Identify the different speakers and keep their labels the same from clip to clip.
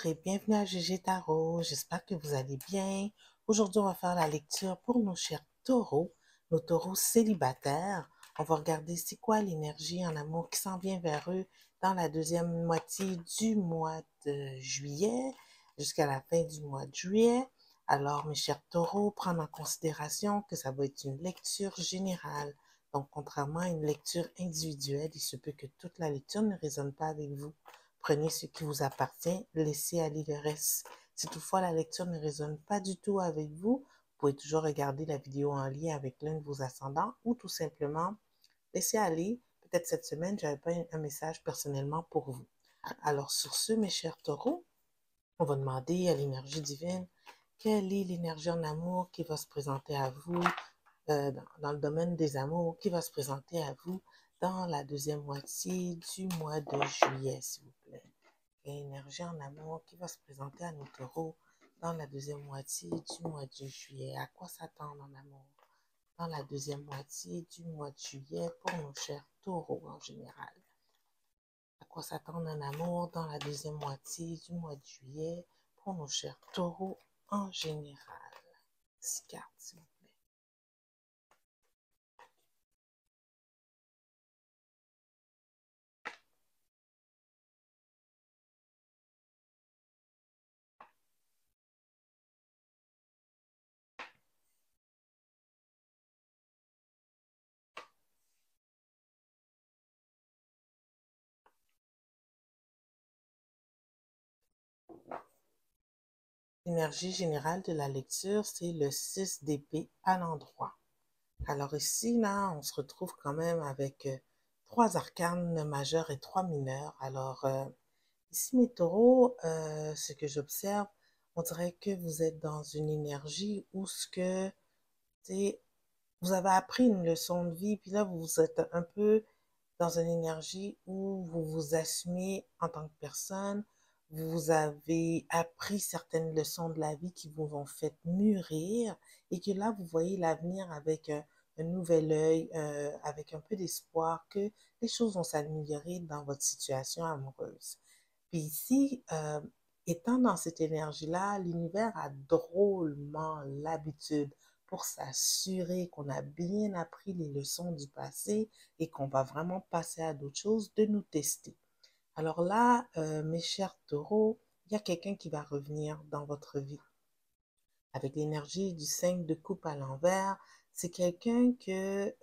Speaker 1: Bonjour et bienvenue à GG Tarot. J'espère que vous allez bien. Aujourd'hui, on va faire la lecture pour nos chers taureaux, nos taureaux célibataires. On va regarder c'est quoi l'énergie en amour qui s'en vient vers eux dans la deuxième moitié du mois de juillet jusqu'à la fin du mois de juillet. Alors, mes chers taureaux, prendre en considération que ça va être une lecture générale. Donc, contrairement à une lecture individuelle, il se peut que toute la lecture ne résonne pas avec vous. Prenez ce qui vous appartient, laissez aller le reste. Si toutefois la lecture ne résonne pas du tout avec vous, vous pouvez toujours regarder la vidéo en lien avec l'un de vos ascendants ou tout simplement laisser aller. Peut-être cette semaine, je n'avais pas un message personnellement pour vous. Alors sur ce, mes chers taureaux, on va demander à l'énergie divine quelle est l'énergie en amour qui va se présenter à vous dans le domaine des amours, qui va se présenter à vous dans la deuxième moitié du mois de juillet, s'il vous plaît. Et énergie en amour qui va se présenter à nos taureaux dans la deuxième moitié du mois de juillet. À quoi s'attendre en amour dans la deuxième moitié du mois de juillet pour nos chers taureaux en général? À quoi s'attendre en amour dans la deuxième moitié du mois de juillet pour nos chers taureaux en général? 6 cartes, s'il vous plaît. L'énergie générale de la lecture, c'est le 6 d'épée à l'endroit. Alors ici, là, on se retrouve quand même avec 3 arcanes majeurs et 3 mineurs. Alors ici, mes taureaux, ce que j'observe, on dirait que vous êtes dans une énergie où vous avez appris une leçon de vie, puis là, vous êtes un peu dans une énergie où vous vous assumez en tant que personne, vous avez appris certaines leçons de la vie qui vous ont fait mûrir et que là, vous voyez l'avenir avec un nouvel œil, avec un peu d'espoir que les choses vont s'améliorer dans votre situation amoureuse. Puis ici, étant dans cette énergie-là, l'univers a drôlement l'habitude pour s'assurer qu'on a bien appris les leçons du passé et qu'on va vraiment passer à d'autres choses, de nous tester. Alors là, mes chers taureaux, il y a quelqu'un qui va revenir dans votre vie. Avec l'énergie du 5 de coupe à l'envers, c'est quelqu'un que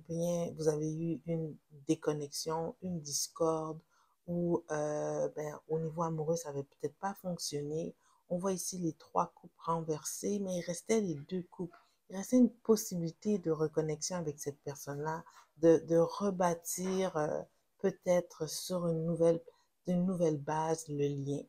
Speaker 1: bien, vous avez eu une déconnexion, une discorde, ou au niveau amoureux, ça n'avait peut-être pas fonctionné. On voit ici les 3 coupes renversées, mais il restait les 2 coupes. Il restait une possibilité de reconnexion avec cette personne-là, de rebâtir peut-être sur d'une nouvelle base le lien.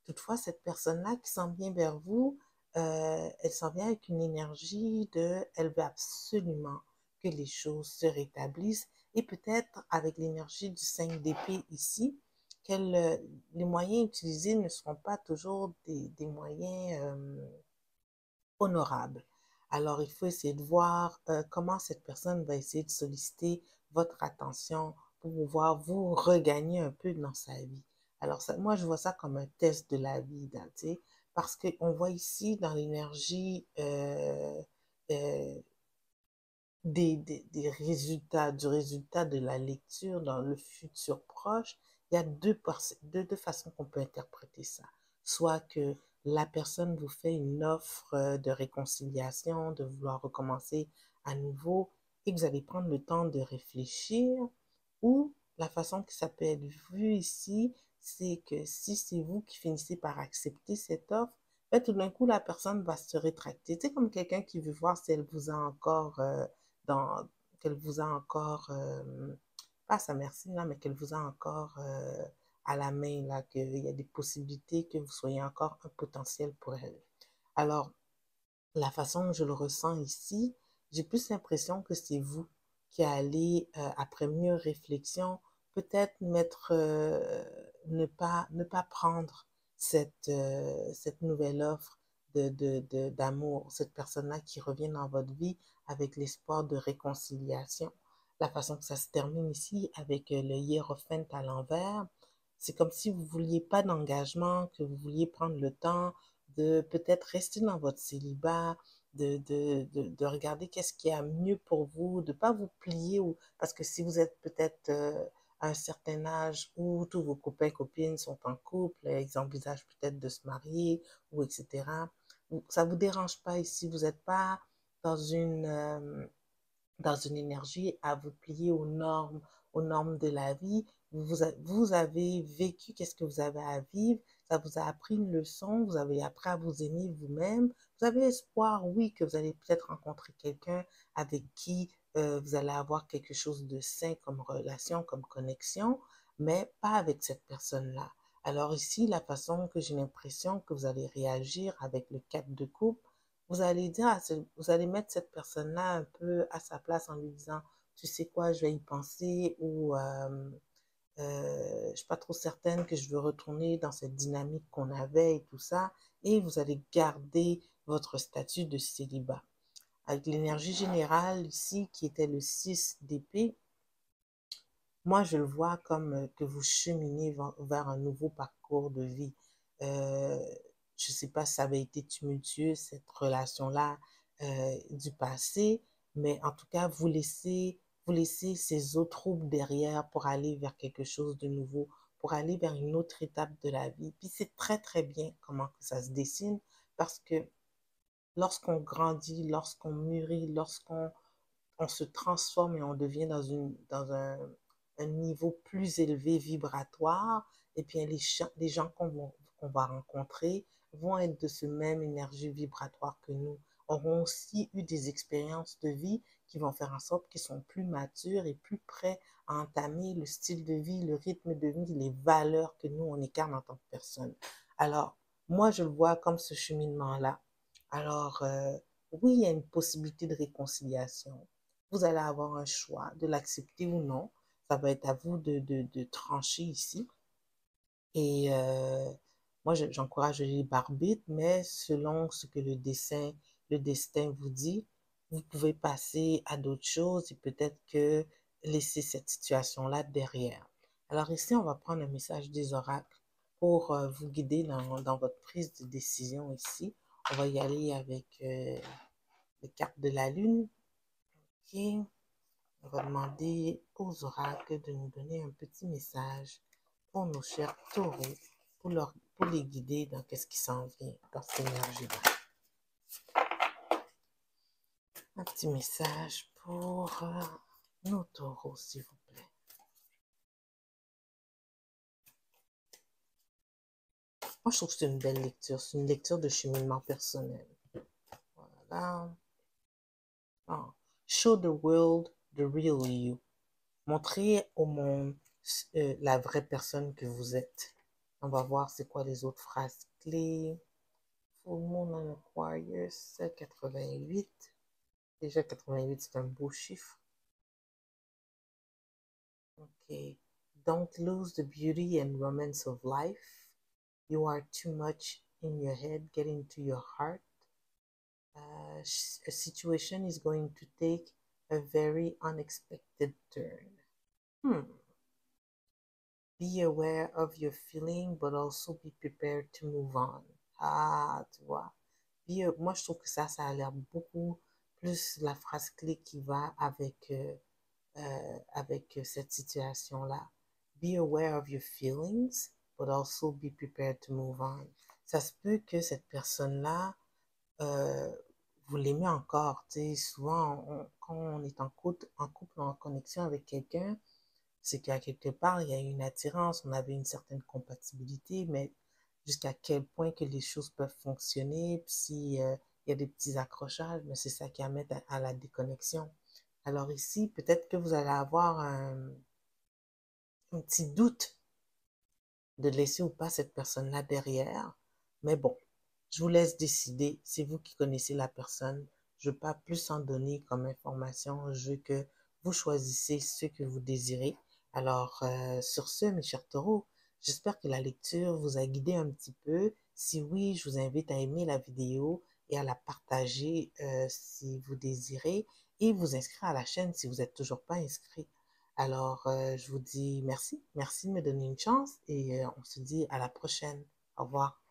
Speaker 1: Toutefois, cette personne-là qui s'en vient vers vous, elle s'en vient avec une énergie elle veut absolument que les choses se rétablissent et peut-être avec l'énergie du 5 d'épée ici, les moyens utilisés ne seront pas toujours des moyens honorables. Alors, il faut essayer de voir comment cette personne va essayer de solliciter votre attention pour pouvoir vous regagner un peu dans sa vie. Alors, moi, je vois ça comme un test de la vie, tu sais, parce qu'on voit ici dans l'énergie euh, des résultats, du résultat de la lecture dans le futur proche, il y a deux façons qu'on peut interpréter ça. Soit que la personne vous fait une offre de réconciliation, de vouloir recommencer à nouveau, et que vous allez prendre le temps de réfléchir, ou la façon que ça peut être vu ici, c'est que si c'est vous qui finissez par accepter cette offre, ben, tout d'un coup, la personne va se rétracter. C'est comme quelqu'un qui veut voir si elle vous a encore dans, qu'elle vous a encore, pas à sa merci, là, mais qu'elle vous a encore à la main, là, qu'il y a des possibilités que vous soyez encore un potentiel pour elle. Alors, la façon dont je le ressens ici, j'ai plus l'impression que c'est vous qui allez, après mieux réflexion, peut-être ne pas prendre cette nouvelle offre d'amour, cette personne-là qui revient dans votre vie avec l'espoir de réconciliation. La façon que ça se termine ici avec le hiérophante à l'envers, C'est comme si vous vouliez pas d'engagement, que vous vouliez prendre le temps de peut-être rester dans votre célibat, de regarder qu'est-ce qui est mieux pour vous, de pas vous plier ou parce que si vous êtes peut-être à un certain âge où tous vos copains copines sont en couple, ils envisagent peut-être de se marier ou etc. Ça vous dérange pas ici, vous n'êtes pas dans dans une énergie à vous plier aux normes de la vie. Vous avez vécu, qu'est-ce que vous avez à vivre, ça vous a appris une leçon, vous avez appris à vous aimer vous-même, vous avez espoir, oui, que vous allez peut-être rencontrer quelqu'un avec qui vous allez avoir quelque chose de sain comme relation, comme connexion, mais pas avec cette personne-là. Alors ici, la façon que j'ai l'impression que vous allez réagir avec le 4 de coupe, vous allez dire vous allez mettre cette personne-là un peu à sa place en lui disant, tu sais quoi, je vais y penser ou je suis pas trop certaine que je veux retourner dans cette dynamique qu'on avait et tout ça. Et vous allez garder votre statut de célibat. Avec l'énergie générale ici, qui était le 6 d'épée, moi, je le vois comme que vous cheminez vers un nouveau parcours de vie. Euh, je ne sais pas si ça avait été tumultueux, cette relation-là du passé, mais en tout cas, vous laissez ces eaux troubles derrière pour aller vers quelque chose de nouveau, pour aller vers une autre étape de la vie. Puis c'est très, très bien comment que ça se dessine parce que lorsqu'on grandit, lorsqu'on mûrit, on se transforme et on devient dans un niveau plus élevé vibratoire, et bien les gens qu'on va rencontrer vont être de ce même énergie vibratoire que nous, auront aussi eu des expériences de vie qui vont faire en sorte qu'ils sont plus matures et plus prêts à entamer le style de vie, le rythme de vie, les valeurs que nous, on incarne en tant que personne. Alors, moi, je le vois comme ce cheminement-là. Alors, oui, il y a une possibilité de réconciliation. Vous allez avoir un choix de l'accepter ou non. Ça va être à vous de trancher ici. Et moi, j'encourage les barbitres, mais selon ce que le destin vous dit, vous pouvez passer à d'autres choses et peut-être que laisser cette situation-là derrière. Alors ici, on va prendre un message des oracles pour vous guider dans votre prise de décision ici. On va y aller avec les cartes de la lune. Ok. On va demander aux oracles de nous donner un petit message pour nos chers taureaux, pour les guider dans qu'est-ce qui s'en vient dans cette énergie-là. Un petit message pour nos taureaux, s'il vous plaît. Moi, je trouve que c'est une belle lecture. C'est une lecture de cheminement personnel. Voilà. Oh. Show the world the real you. Montrez au monde la vraie personne que vous êtes. On va voir c'est quoi les autres phrases clés. Full Moon en Aquarius, 88. Déjà 88, c'est un beau chiffre. Ok. Don't lose the beauty and romance of life. You are too much in your head. Get into your heart. A situation is going to take a very unexpected turn. Be aware of your feeling, but also be prepared to move on. Ah, tu vois. Moi, je trouve que ça a l'air beaucoup plus la phrase clé qui va avec cette situation-là. Be aware of your feelings, but also be prepared to move on. Ça se peut que cette personne-là, euh, vous l'aimez encore. Tu sais, souvent, quand on est en couple ou en connexion avec quelqu'un, c'est qu'à quelque part, il y a une attirance, on avait une certaine compatibilité, mais jusqu'à quel point que les choses peuvent fonctionner, puis si, il y a des petits accrochages, mais c'est ça qui amène à la déconnexion. Alors ici, peut-être que vous allez avoir un petit doute de laisser ou pas cette personne-là derrière, mais bon, je vous laisse décider, c'est vous qui connaissez la personne, je ne veux pas plus en donner comme information, je veux que vous choisissez ce que vous désirez. Alors, sur ce, mes chers taureaux, j'espère que la lecture vous a guidé un petit peu. Si oui, je vous invite à aimer la vidéo et à la partager si vous désirez et vous inscrire à la chaîne si vous n'êtes toujours pas inscrit. Alors, je vous dis merci. Merci de me donner une chance et on se dit à la prochaine. Au revoir.